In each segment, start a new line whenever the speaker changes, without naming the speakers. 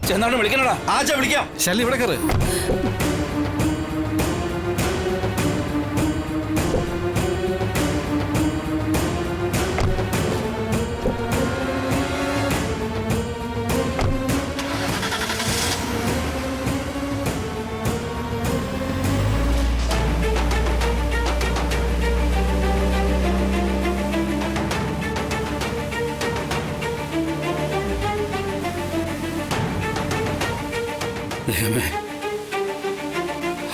ചെന്നവിടെ വിളിക്കണടാ.
ആച്ചാ വിളിക്കാം.
ശല്യം ഇവിടെ കയറ്.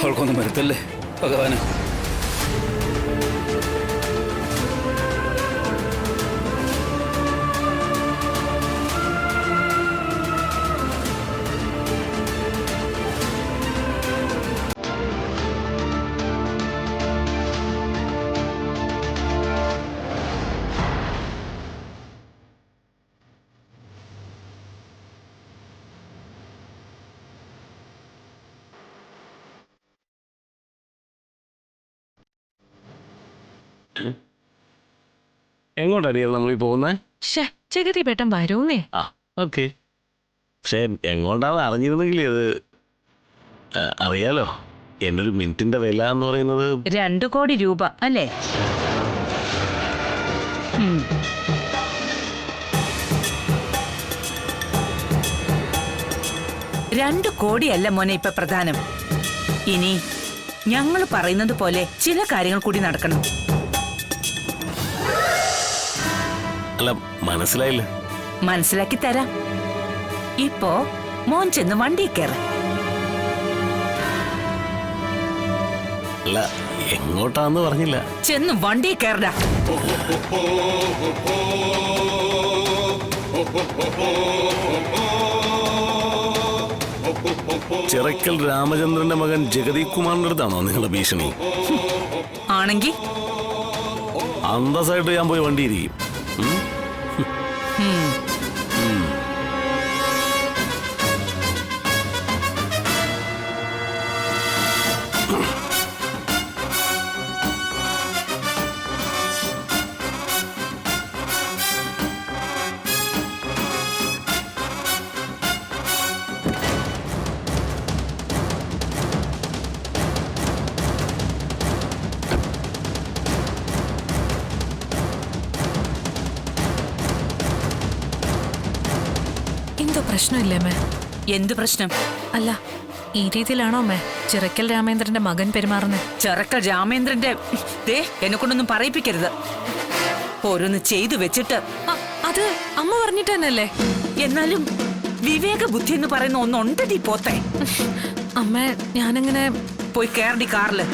അവൾക്കൊന്നും വരുത്തല്ലേ ഭഗവാന്.
എങ്ങോട്ടാണ് നമ്മളീ പോകുന്നത്?
ജഗതി പേട്ടൻ വരൂന്നേ.
ആ ഓക്കെ. പക്ഷെ എങ്ങോട്ടാന്ന് അറിഞ്ഞിരുന്നെങ്കിൽ അത് അറിയാലോ. എന്നൊരു മിനിറ്റിന്റെ വില എന്ന് പറയുന്നത്
2 കോടി രൂപ അല്ലേ? 2 കോടിയല്ല മോനെ ഇപ്പൊ പ്രധാനം. ഇനി ഞങ്ങൾ പറയുന്നത് പോലെ ചില കാര്യങ്ങൾ കൂടി നടക്കണം.
അല്ല, മനസ്സിലായില്ല.
മനസ്സിലാക്കി തരാം. ഇപ്പോ മോൻ ചെന്ന് വണ്ടി കയറ.
അല്ല, എങ്ങോട്ടാന്ന് പറഞ്ഞില്ല.
ചെന്ന് വണ്ടി കയറടാ.
ചിറക്കൽ രാമചന്ദ്രന്റെ മകൻ ജഗതി കുമാറിന്റെ അടുത്താണോ നിങ്ങളുടെ ഭീഷണി?
ആണെങ്കി
അന്തസ്സായിട്ട് ഞാൻ പോയി വണ്ടി ഇരിക്കും.
എന്തോ പ്രശ്നമില്ലേ അമ്മേ?
എന്ത് പ്രശ്നം?
അല്ല, ഈ രീതിയിലാണോ അമ്മേ ചിറക്കൽ രാമേന്ദ്രന്റെ മകൻ പെരുമാറുന്നത്?
ചിറക്കൽ രാമേന്ദ്രന്റെ എന്നെ കൊണ്ടൊന്നും പറയിപ്പിക്കരുത്. ഓരോന്ന് ചെയ്തു വെച്ചിട്ട്.
അത് അമ്മ പറഞ്ഞിട്ട് തന്നെയല്ലേ?
എന്നാലും വിവേക ബുദ്ധി എന്ന് പറയുന്ന ഒന്നുണ്ടടി പോത്തെ.
അമ്മ, ഞാനങ്ങനെ
പോയി കയറടി കാറില്.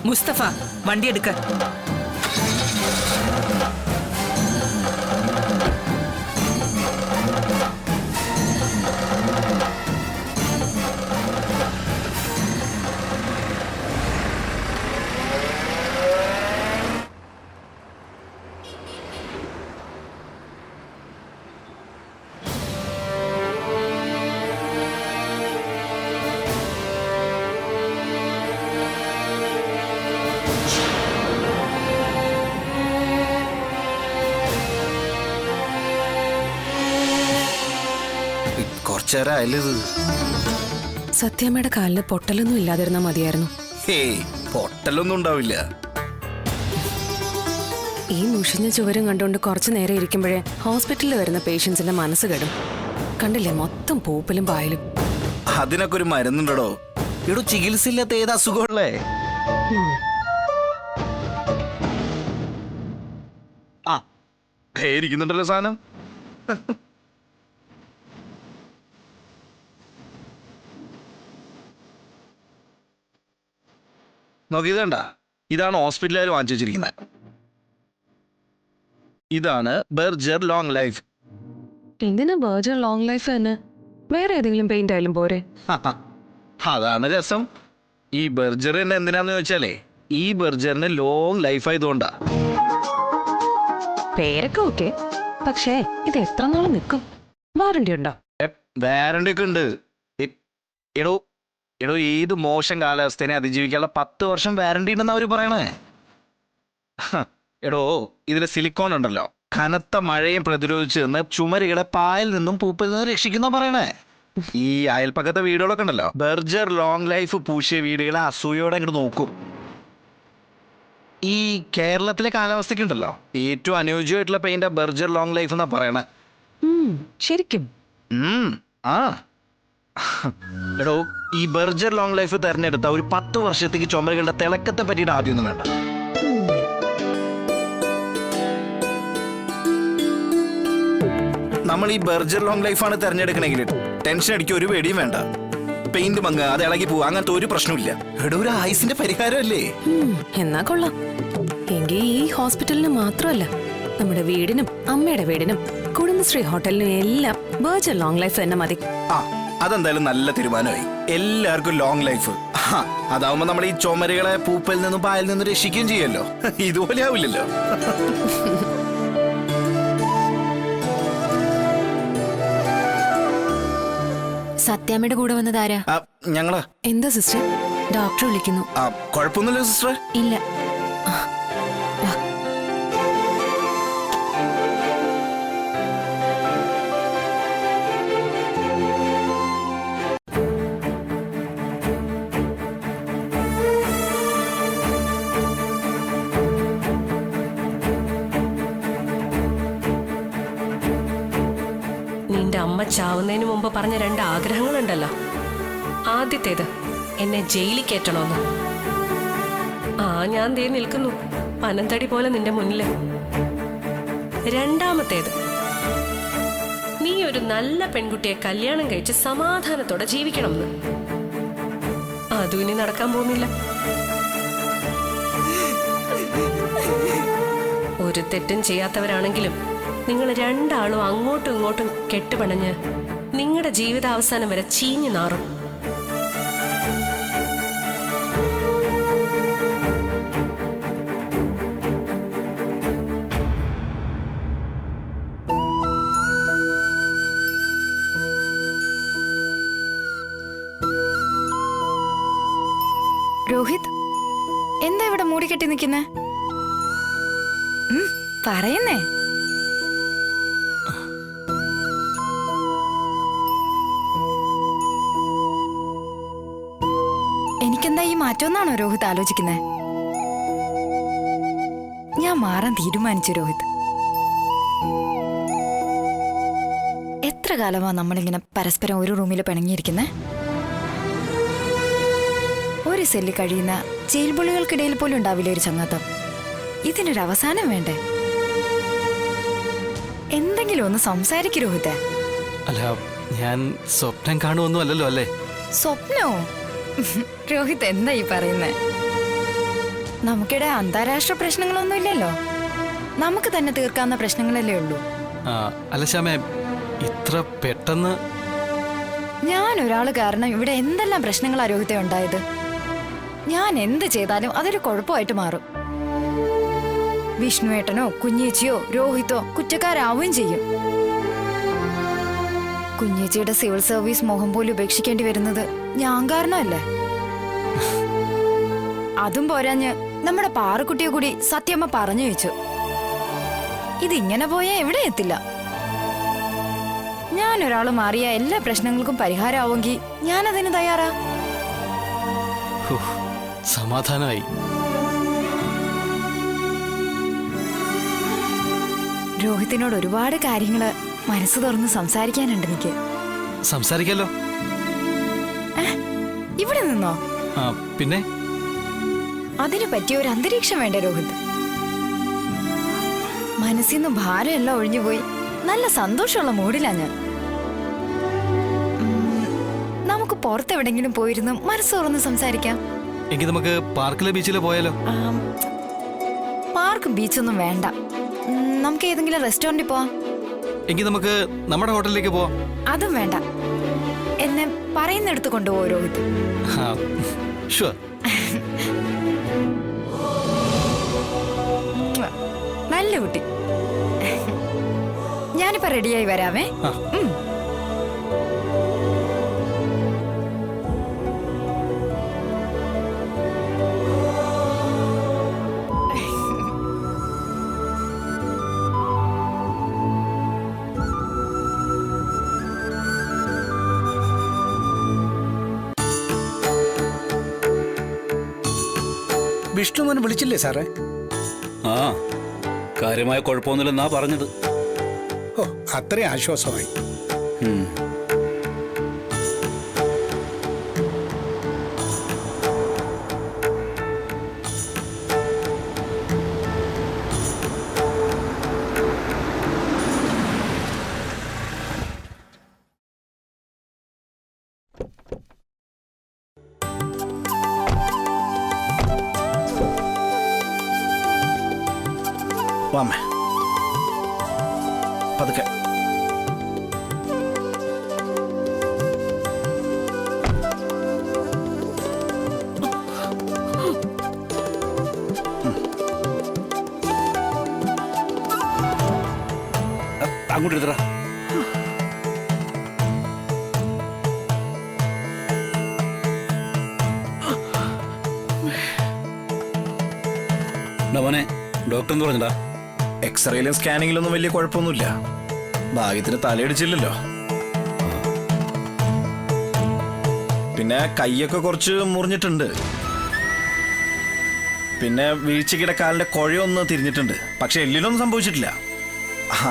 മുസ്തഫ, വണ്ടി എടുക്ക.
കുറച്ചേരായാലിത്.
സത്യമ്മയുടെ കാലിന് പൊട്ടലൊന്നും ഇല്ലാതിരുന്നാ മതിയായിരുന്നു.
ഹേയ്, പൊട്ടലൊന്നും ഉണ്ടാവില്ല.
ഈ മുഷിഞ്ഞ ചുവരും കണ്ടുകൊണ്ട് കുറച്ചു നേരം ഇരിക്കുമ്പോഴേ ഹോസ്പിറ്റലിൽ വരുന്ന പേഷ്യൻസിന്റെ മനസ്സ് കെടും. കണ്ടില്ലേ, മൊത്തം പൂപ്പലും പായലും.
അതിനൊക്കെ ഒരു മരുന്നുണ്ടോ? ഇവിടെ ചികിത്സ ഇല്ലാത്ത ഏത് അസുഖമുള്ളേ? ആ ഇരിക്കുന്നുണ്ടല്ലോ സാധനം. നോക്കിയത് കണ്ട, ഇതാണ് ഹോസ്പിറ്റലുകാർ വാങ്ങിച്ചു വെച്ചിരിക്കുന്നത്. ഇതാണ് ബർജർ ലോങ് ലൈഫ്.
എന്തിനാ ബർജർ ലോങ് ലൈഫ് തന്നെ? വേറെ ഏതെങ്കിലും പെയിന്റ് ആയാലും പോരെ?
അതാണ് രസം. ഈ ബർജർ തന്നെ എന്തിനാന്ന് ചോദിച്ചാലേ, ഈ ബർജറിന് ലോങ് ലൈഫ് ആയതുകൊണ്ടാ.
പേരൊക്കെ ഓക്കെ, പക്ഷേ ഇത് എത്ര നാൾ നിൽക്കും? വാറണ്ടി ഉണ്ടോ?
വാറണ്ടി ഒക്കെ ഉണ്ട്. എടോ ഏത് മോശം കാലാവസ്ഥേനെ അതിജീവിക്കാനുള്ള 10 വർഷം വാറണ്ടി ഉണ്ടെന്ന് അവര് പറയണേ. എടോ ഇതിലെ സിലിക്കോൺ ഉണ്ടല്ലോ, കനത്ത മഴയും പ്രതിരോധിച്ച് നിന്ന് ചുമരുകളെ പായൽ നിന്നും പൂപ്പിൽ നിന്നും രക്ഷിക്കുന്ന പറയണേ. ഈ അയൽപ്പക്കത്തെ വീടുകളൊക്കെ ഉണ്ടല്ലോ, ബർജർ ലോങ് ലൈഫ് പൂശിയ വീടുകളെ അസൂയോടെ അങ്ങോട്ട് നോക്കും. ഈ കേരളത്തിലെ കാലാവസ്ഥയ്ക്ക് ഉണ്ടല്ലോ, ഏറ്റവും അനുയോജ്യമായിട്ടുള്ള പെയിന്റ് ബർജർ ലോങ് ലൈഫ് എന്നാ പറയണേ.
ശരിക്കും?
ആ എടോ, ഈ ബർജർ ലോങ് ലൈഫ് തെരഞ്ഞെടുത്ത ഒരു 10 വർഷത്തേക്ക് ചുമരുകളുടെ തിളക്കത്തെ പറ്റിയിട്ട് ആദ്യമൊന്നും വേണ്ട. നമ്മൾ ഈ ബർജർ ലോങ് ലൈഫാണ് തെരഞ്ഞെടുക്കണമെങ്കിൽ ടെൻഷൻ അടിക്കുക, ഒരു പേടിയും വേണ്ട. പെയിന്റ് മങ്ങ, അത് ഇളകി പോവുക, അങ്ങനത്തെ ഒരു പ്രശ്നമില്ല. എടോ, ഒരു ആയുസിന്റെ പരിഹാരമല്ലേ?
എന്നാ കൊള്ളാം. എങ്കിൽ ഈ ഹോസ്പിറ്റലിന് മാത്രമല്ല, നമ്മുടെ വീടിനും അമ്മയുടെ വീടിനും കുടുംബശ്രീ ഹോട്ടലിനും എല്ലാം ബർജർ ലോങ് ലൈഫ് തന്നെ മതി.
അതെന്തായാലും നല്ല തീരുമാനമായി. എല്ലാവർക്കും ലോങ് ലൈഫ്. അതാവുമ്പോ നമ്മൾ ഈ ചുമരുകളെ പൂപ്പൽ നിന്നും പായൽ നിന്നും രക്ഷിക്കുകയും ചെയ്യല്ലോ. ഇതുപോലെ ആവില്ലല്ലോ.
സത്യാമ്മയുടെ കൂടെ വന്നതാരാ?
ഞങ്ങളാ.
എന്താ സിസ്റ്റർ?
ഡോക്ടർ വിളിക്കുന്നു.
കുഴപ്പമൊന്നുമില്ല സിസ്റ്റർ.
ഇല്ല.
നിന്റെ അമ്മ ചാവുന്നതിന് മുമ്പ് പറഞ്ഞ 2 ആഗ്രഹങ്ങളുണ്ടല്ലോ. ആദ്യത്തേത് എന്നെ ജയിലിൽ കയറ്റണമെന്ന്. ഞാൻ ദേ നിൽക്കുന്നു, പനന്തടി പോലെ നിന്റെ മുന്നില്. രണ്ടാമത്തേത്, നീ ഒരു നല്ല പെൺകുട്ടിയെ കല്യാണം കഴിച്ച് സമാധാനത്തോടെ ജീവിക്കണമെന്ന്. അതും ഇനി നടക്കാൻ പോകുന്നില്ല. ഒരു തെറ്റും ചെയ്യാത്തവരാണെങ്കിലും നിങ്ങൾ 2 ആളും അങ്ങോട്ടും ഇങ്ങോട്ടും കെട്ടുപണഞ്ഞ് നിങ്ങളുടെ ജീവിതാവസാനം വരെ ചീഞ്ഞു നാറും.
രോഹിത്, എന്താ ഇവിടെ മൂടിക്കെട്ടി നിൽക്കുന്നേ? പറയുന്നേ. എനിക്കെന്താ ഈ മാറ്റമെന്നാണോ രോഹിത് ആലോചിക്കുന്നേ? ഞാൻ മാറാൻ തീരുമാനിച്ചു രോഹിത്. എത്ര കാലമാ നമ്മളിങ്ങനെ പരസ്പരം ഒരു റൂമിൽ പിണങ്ങിയിരിക്കുന്നേ? ഒരു സെല്ലിൽ കഴിയുന്ന ജയിൽ പുള്ളികൾക്കിടയിൽ പോലും ഉണ്ടാവില്ല ഒരു ചങ്ങാത്തം. ഇതിനൊരു അവസാനം വേണ്ടേ? എന്തെങ്കിലും ഒന്ന് സംസാരിക്കൂ രോഹിത്.
അല്ല, ഞാൻ സ്വപ്നം കാണുമൊന്നും അല്ലല്ലോ അല്ലേ?
സ്വപ്നോ? രോഹിത് എന്താ ഈ പറയുന്നേ? നമുക്കിടെ അന്താരാഷ്ട്ര പ്രശ്നങ്ങളൊന്നും ഇല്ലല്ലോ. നമുക്ക് തന്നെ തീർക്കാവുന്ന പ്രശ്നങ്ങളല്ലേ ഉള്ളൂ.
അല്ല ശ്യാമേ, ഇത്ര പെട്ടെന്ന്?
ഞാൻ ഒരാള് കാരണം ഇവിടെ എന്തെല്ലാം പ്രശ്നങ്ങളാ രോഹിത്തെ ഉണ്ടായത്. ഞാൻ എന്ത് ചെയ്താലും അതൊരു കുഴപ്പമായിട്ട് മാറും. വിഷ്ണുവേട്ടനോ കുഞ്ഞേച്ചിയോ രോഹിതോ കുറ്റക്കാരാവുകയും ചെയ്യും. കുഞ്ഞേച്ചിയുടെ സിവിൽ സർവീസ് മോഹം പോലും ഉപേക്ഷിക്കേണ്ടി വരുന്നത് ഞാൻ കാരണമല്ലേ? അതും പോരാഞ്ഞ് നമ്മുടെ പാറക്കുട്ടിയെ കൂടി സത്യമ്മ പറഞ്ഞു വെച്ചു. ഇതിങ്ങനെ പോയാ എവിടെ എത്തില്ല. ഞാൻ ഒരാൾ മാറിയ എല്ലാ പ്രശ്നങ്ങൾക്കും പരിഹാരമാവുമെങ്കിൽ ഞാനതിന് തയ്യാറാ.
സമാധാനമായി.
രോഹിത്തിനോട് ഒരുപാട് കാര്യങ്ങള് മനസ്സ് തുറന്ന് സംസാരിക്കാനുണ്ട് എനിക്ക്.
സംസാരിക്കാലോ.
ഇവിടെ നിന്നോ?
പിന്നെ
അതിനു പറ്റിയ ഒരു അന്തരീക്ഷം വേണ്ടേ രോഹിത്? മനസ്സിന്ന് ഭാരമെല്ലാം ഒഴിഞ്ഞുപോയി നല്ല സന്തോഷമുള്ള മൂഡിലാ ഞാൻ. നമുക്ക് പുറത്തെവിടെങ്കിലും പോയിരുന്ന് മനസ്സ് തുറന്ന് സംസാരിക്കാം.
എങ്കിൽ നമുക്ക് പാർക്കിലെ ബീച്ചിൽ പോയാലോ?
പാർക്കും ബീച്ചൊന്നും വേണ്ട. നമുക്ക് ഏതെങ്കിലും റെസ്റ്റോറന്റിൽ പോവാം.
എങ്കിൽ നമുക്ക് നമ്മുടെ ഹോട്ടലിലേക്ക് പോവാം.
അതും വേണ്ട. എന്നെ പറയുന്നിടത്ത് കൊണ്ടുപോകും രോഹിത്.
ഷുവർ.
നല്ല കുട്ടി. ഞാനിപ്പോ റെഡിയായി വരാമേ.
വിഷ്ണുമോൻ വിളിച്ചില്ലേ സാറേ?
ആ, കാര്യമായ കുഴപ്പമൊന്നുമില്ലെന്നാ പറഞ്ഞത്.
ഓ, അത്രയും ആശ്വാസമായി.
വാമേ പതുക്കെ.
അങ്ങോട്ട് എടുത്തറ. മോനെ, ഡോക്ടർ എന്ന് പറഞ്ഞിട്ടാ?
എക്സ്റേയിലും സ്കാനിങ്ങിലൊന്നും വലിയ കുഴപ്പമൊന്നുമില്ല. ഭാഗ്യത്തിന് തലയിടിച്ചില്ലല്ലോ. പിന്നെ കൈയൊക്കെ കുറച്ച് മുറിഞ്ഞിട്ടുണ്ട്. പിന്നെ വീഴ്ചക്കിടെ കാലിന്റെ കുഴയൊന്ന് തിരിഞ്ഞിട്ടുണ്ട്. പക്ഷെ എല്ലിനൊന്നും സംഭവിച്ചിട്ടില്ല.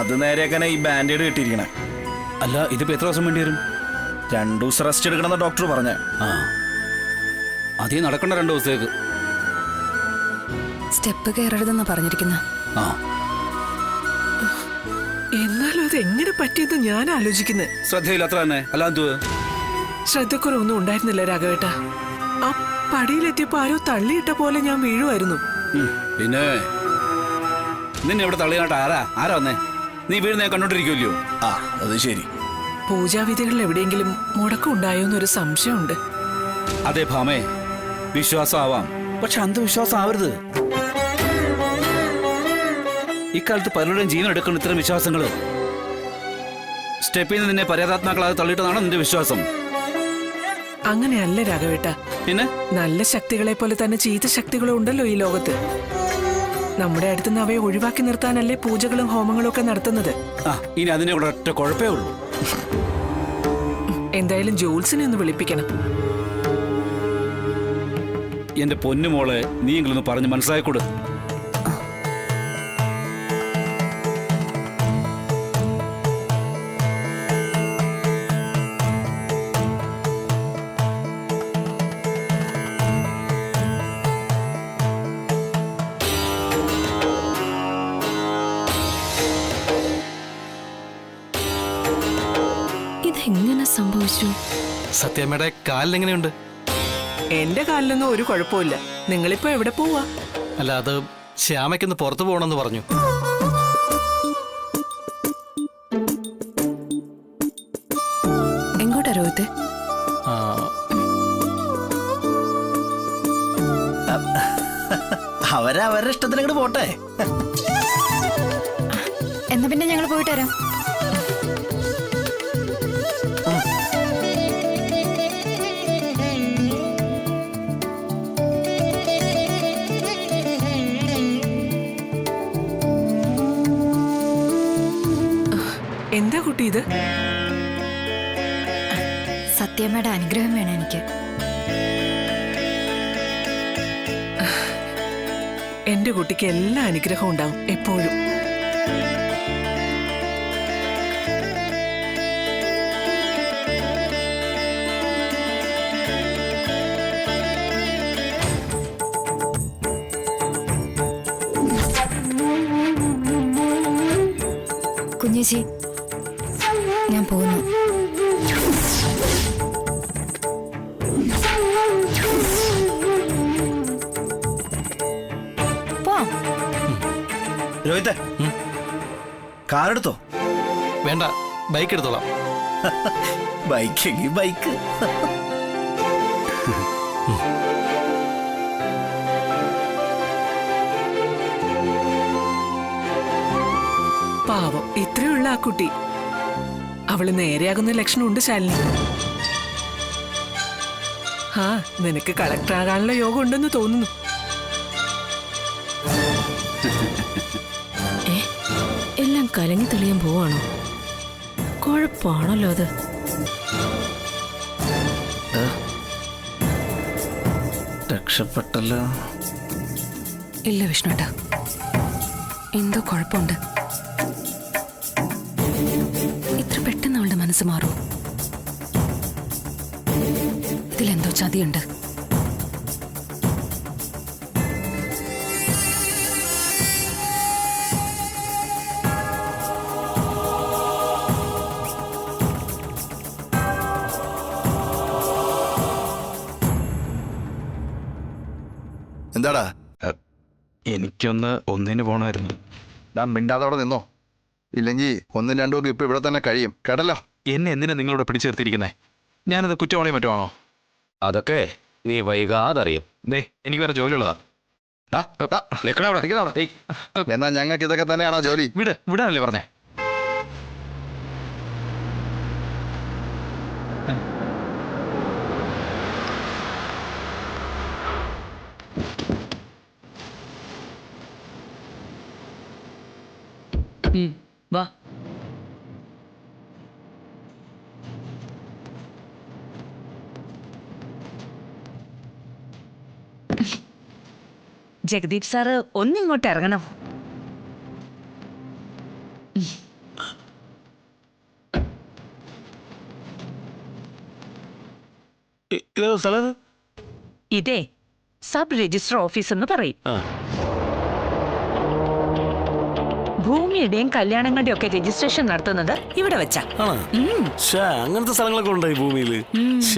അത് നേരെയാക്കാനാ ഈ ബാൻഡേഡ് കെട്ടിയിരിക്കണേ.
അല്ല, ഇതിപ്പോ എത്ര ദിവസം വേണ്ടി വരും?
2 ദിവസം റെസ്റ്റ് എടുക്കണമെന്ന് ഡോക്ടർ പറഞ്ഞേ.
ആ, അതേ നടക്കണ്ട 2 ദിവസത്തേക്ക്.
സ്റ്റെപ്പ് കയറരുതെന്നാ പറഞ്ഞിരിക്കുന്ന.
ആ,
എന്നാലും അത് എങ്ങനെ പറ്റിയെന്ന് ഞാൻ ആലോചിക്കുന്നത്.
ശ്രദ്ധയില്ല, അത്ര തന്നെ. അല്ലാതെ
ശ്രദ്ധക്കുറവൊന്നും ഉണ്ടായിരുന്നില്ല രാഘവേട്ട. ആ പടിയിലെത്തിയപ്പോ ആരോ തള്ളിയിട്ട പോലെ ഞാൻ വീഴുമായിരുന്നു.
പിന്നെ നിന്നെ ഇവിടെ തള്ളിയാട്ട് ആരാ വന്നേ? നീ വീഴുന്ന കണ്ടോണ്ടിരിക്കുമല്ലോ.
ആ, അത് ശരി.
പൂജാവിധികളിൽ എവിടെയെങ്കിലും മുടക്കം ഉണ്ടായോന്നൊരു സംശയമുണ്ട്.
അതെ ഭാമേ, വിശ്വാസം ആവാം, പക്ഷെ അന്ധവിശ്വാസം ആവരുത്. ഇക്കാലത്ത് പലരുടെയും ജീവൻ എടുക്കുന്ന ഇത്തരം വിശ്വാസങ്ങള്. സ്റ്റെപ്പിൽ നിന്ന് നിന്നെ പര്യാതാത്മാക്കളാതെ തള്ളിയിട്ടതാണോ നിന്റെ വിശ്വാസം?
അങ്ങനെയല്ല രാഘവേട്ട.
പിന്നെ
നല്ല ശക്തികളെ പോലെ തന്നെ ചീത്ത ശക്തികളും ഉണ്ടല്ലോ ഈ ലോകത്ത്. നമ്മുടെ അടുത്തുനിന്ന് അവയെ ഒഴിവാക്കി നിർത്താനല്ലേ പൂജകളും ഹോമങ്ങളും ഒക്കെ നടത്തുന്നത്.
ആ, ഇനി അതിനെ കൂടെ ഒറ്റ കുഴപ്പമേ ഉള്ളൂ.
എന്തായാലും ജോൽസിനെ ഒന്ന് വിളിപ്പിക്കണം.
എന്റെ പൊന്നുമോളെ, നീ എങ്കിലൊന്ന് പറഞ്ഞ് മനസ്സിലായിക്കൊടു.
ഇതെങ്ങനെ സംഭവിച്ചു?
സത്യമ്മയുടെ കാലിനെങ്ങനെയുണ്ട്?
എന്റെ കാലിലൊന്നും ഒരു കുഴപ്പമില്ല. നിങ്ങളിപ്പോ എവിടെ പോവാ?
അല്ല, അത് ശ്യാമയ്ക്കൊന്ന് പുറത്തു പോകണമെന്ന് പറഞ്ഞു.
എങ്ങോട്ടാ രോഹിത്?
അവരവരുടെ ഇഷ്ടത്തിന് അങ്ങോട്ട് പോട്ടെ.
എന്നാ പിന്നെ ഞങ്ങൾ പോയിട്ട് വരാം.
എന്താ കുട്ടി ഇത്?
സത്യമ്മയുടെ അനുഗ്രഹം വേണം എനിക്ക്.
എന്റെ കുട്ടിക്ക് എല്ലാ അനുഗ്രഹവും ഉണ്ടാവും എപ്പോഴും.
കുഞ്ഞേച്ചി, ഞാൻ പോകുന്നു.
രോഹിത്തെ കാറെടുത്തോ?
വേണ്ട, ബൈക്ക് എടുത്തോളാം.
ബൈക്കെങ്കിൽ ബൈക്ക്.
പാവം, ഇത്രയുള്ള ആ കുട്ടി. അവള് നേരെയാകുന്ന ലക്ഷണമുണ്ട് ശാലിനി. ആ, നിനക്ക് കളക്ടർ ആകാനുള്ള യോഗം ഉണ്ടെന്ന് തോന്നുന്നു.
എല്ലാം കലങ്ങി തെളിയാൻ പോവാണോ? കുഴപ്പമാണല്ലോ അത്.
രക്ഷപ്പെട്ടല്ലോ.
ഇല്ല വിഷ്ണുട്ടാ, എന്തോ കുഴപ്പമുണ്ട്. ഇത്ര പെട്ടെന്ന് അവളുടെ മനസ്സ് മാറൂ? ഇതിലെന്തോ ചതിയുണ്ട്.
എന്താടാ? എനിക്കൊന്ന് ഒന്നിന് പോണമായിരുന്നു.
മിണ്ടാതെ അവിടെ നിന്നോ, ഇല്ലെങ്കിൽ ഒന്നും രണ്ടും ഒക്കെ ഇപ്പൊ ഇവിടെ തന്നെ കഴിയും. കേട്ടല്ലോ?
എന്നെ എന്തിനാ നിങ്ങളിവിടെ പിടിച്ചേർത്തിരിക്കുന്നേ? ഞാനത് കുറ്റവാളിയും മറ്റോ ആണോ?
അതൊക്കെ നീ വൈകാതറിയും.
ദേ, എനിക്ക് വേറെ ജോലിയുള്ളതാ.
എന്നാ ഞങ്ങൾക്ക് ഇതൊക്കെ തന്നെയാണോ ജോലി?
വിടാനല്ലേ പറഞ്ഞേ?
വാ. ജഗദീപ് സാറ് ഒന്നിങ്ങോട്ട് ഇറങ്ങണം.
സ്ഥലം
ഇതേ സബ് രജിസ്റ്റർ ഓഫീസ് എന്ന് പറയും. ഭൂമിയുടെയും കല്യാണങ്ങളുടെയും ഒക്കെ രജിസ്ട്രേഷൻ നടത്തുന്നത് ഇവിടെ വെച്ചാ.
അങ്ങനത്തെ സ്ഥലങ്ങളൊക്കെ ഉണ്ടോ ഈ ഭൂമിയില്?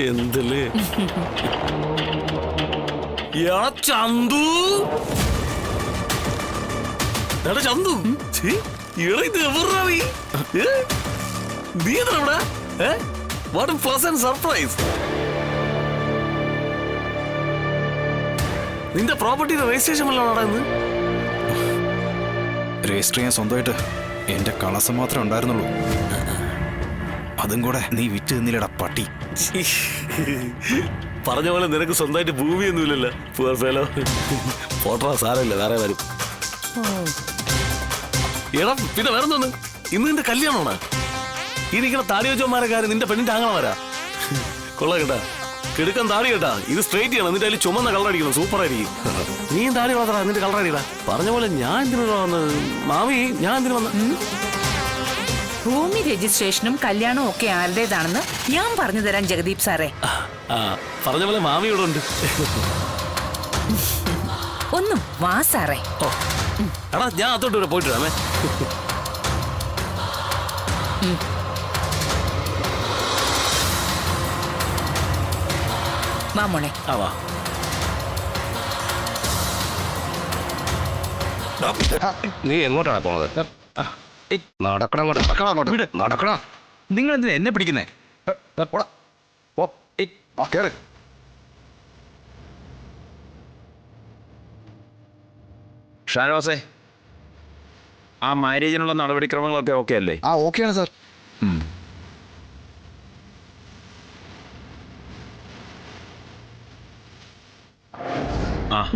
എന്തല്ലേ ചന്തു, ചന്തു, ഇത് വാട്ട് എ പ്ലസന്റ് സർപ്രൈസ്. നിന്റെ പ്രോപ്പർട്ടിയുടെ രജിസ്ട്രേഷൻ വല്ലതും നടന്ന്?
രജിസ്റ്റർ ചെയ്യാൻ സ്വന്തമായിട്ട് എന്റെ കളസം മാത്രമേ ഉണ്ടായിരുന്നുള്ളൂ. അതും കൂടെ നീ വിറ്റ് തിന്നില്ലടാ പട്ടി.
പറഞ്ഞ പോലെ നിനക്ക് സ്വന്തമായിട്ട് ഭൂമിയൊന്നുമില്ലല്ലോ. ഫോട്ടോ സാരമില്ല, വേറെ വരും. എടാ പിന്നെ വേറെ തോന്നു, ഇന്ന് നിന്റെ കല്യാണമാണ്. ഈ നിൽക്കുന്ന താടി വെച്ചോമാരെ കാര്യം നിന്റെ പെണ്ണിന്റെ ആങ്ങളമാരാ. കൊള്ളാം കേട്ടാ, കിടുക്കാൻ താടി കേട്ടാ. ഇത് സ്ട്രൈറ്റ് ചെയ്യണം, എന്നിട്ട് അതിൽ ചുമന്ന കളർ അടിക്കണം, സൂപ്പർ ആയിരിക്കും. നീയും താടി വളർത്തടാ, എന്നിട്ട് കളർ അടിക്കടാ. പറഞ്ഞ പോലെ ഞാൻ എന്തിനു വന്നത് മാമി? ഞാൻ എന്തിനു വന്ന?
ഭൂമി രജിസ്ട്രേഷനും കല്യാണവും ഒക്കെ ആരുടേതാണെന്ന് ഞാൻ പറഞ്ഞു തരാം ജഗദീപ് സാറേ.
പറഞ്ഞ പോലെ മാമി ഇവിടെ ഉണ്ട്.
ഒന്നും വാ സാറേ.
എടാ ഞാൻ അതോട്ട് ഇവിടെ പോയിട്ട് വരാമേ.
വാ മോളെ.
വാ. നീ എങ്ങോട്ടാണ് പോണത്? നടക്കണം നടക്കണം.
നിങ്ങൾ എന്തിനാ എന്നെ പിടിക്കുന്നേ? ഷാനവാസേ, ആ മാരേജിനുള്ള നടപടിക്രമങ്ങളൊക്കെ ഓക്കെ അല്ലേ?
ഓക്കെയാണ് സാർ.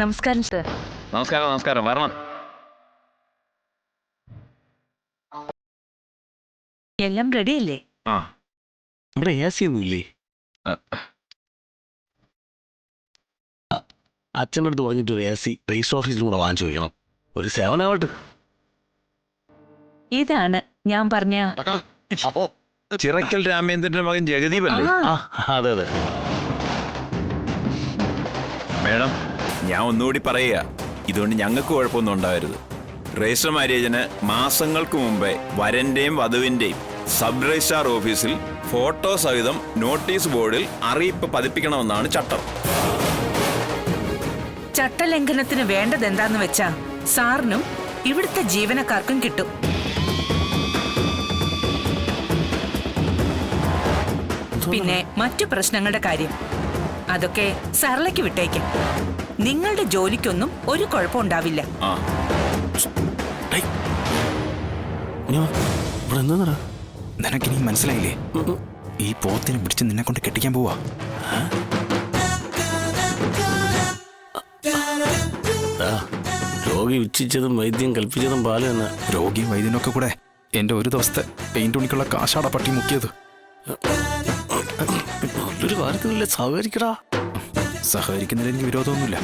നമസ്കാരം സാർ.
നമസ്കാരം. നമസ്കാരം, വരണം.
എല്ലാം റെഡിയല്ലേ?
ഇവിടെ AC ഒന്നുമില്ലേ? അച്ഛൻ്റെ അടുത്ത് പറഞ്ഞിട്ട് ഒരു AC രജിസ്റ്റർ ഓഫീസിലും കൂടെ വാങ്ങിച്ചു വയ്ക്കണം. ഒരു സേവനമാവട്ടെ.
ഇതാണ് ഞാൻ പറഞ്ഞ
ചിറക്കൽ രാമേന്ദ്രന്റെ മകൻ ജഗദീപ് അല്ലേ?
അതെ അതെ.
മേഡം, ഞാൻ ഒന്നുകൂടി പറയുക, ഇതുകൊണ്ട് ഞങ്ങൾക്ക് കുഴപ്പമൊന്നും ഉണ്ടാവരുത്. രജിസ്റ്റർ മാരേജിന് മാസങ്ങൾക്ക് മുമ്പേ വരന്റെയും വധുവിന്റെയും സബ് രജിസ്ട്രാർ ഓഫീസിൽ ഫോട്ടോ സഹിതം നോട്ടീസ് ബോർഡിൽ അറിയിപ്പ് പതിപ്പിക്കണമെന്നാണ് ചട്ടം.
ചട്ടലംഘനത്തിന് വേണ്ടത് എന്താന്ന് വെച്ചാ സാറിനും ഇവിടുത്തെ ജീവനക്കാർക്കും കിട്ടും. പിന്നെ മറ്റു പ്രശ്നങ്ങളുടെ കാര്യം അതൊക്കെ സരളയ്ക്ക് വിട്ടേക്കും. നിങ്ങളുടെ ജോലിക്കൊന്നും ഒരു കുഴപ്പമുണ്ടാവില്ല.
നിനക്കിനി മനസ്സിലായില്ലേ? ഈ പോത്തിനെ പിടിച്ച് നിന്നെ കൊണ്ട് കെട്ടിക്കാൻ പോവാ.
രോഗി ഉച്ചിച്ചതും വൈദ്യം കൽപ്പിച്ചതും പാല് തന്നെ.
രോഗിയും വൈദ്യനൊക്കെ കൂടെ എന്റെ ഒരു ദിവസത്തെ പെയിന്റ് തുണിക്കുള്ള കാശാട പട്ടി മുക്കിയത്.
നല്ലൊരു കാര്യത്തിനല്ലേ സഹകരിക്കടാ.
സഹകരിക്കുന്നതിൽ എനിക്ക് വിരോധമൊന്നുമില്ല.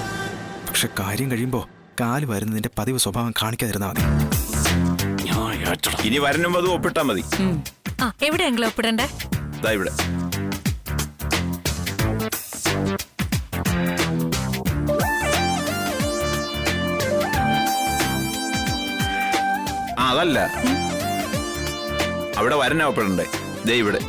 പക്ഷെ കാര്യം കഴിയുമ്പോ കാല് വരുന്നതിന്റെ പതിവ് സ്വഭാവം കാണിക്കാതിരുന്നാ മതി.
ഇനി വരനും അതും ഒപ്പിട്ടാ മതി.
എവിടെയെങ്കിലും ഒപ്പിടണ്ടേ?
ഇവിടെ അതല്ല, അവിടെ വരനാ ഒപ്പിടണ്ടേ. ദേ ഇവിടെ.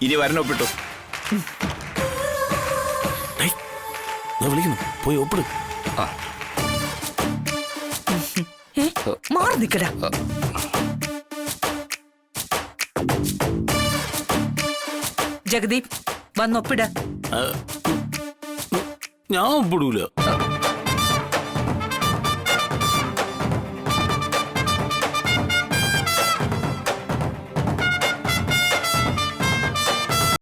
ഇനി വരനൊപ്പിട്ടു.
വിളിക്കുന്നു, പോയി ഒപ്പിട്.
മാറി നിക്കടാ. ജഗദീപ് വന്നൊപ്പിട.
ഞാൻ ഒപ്പിടൂല.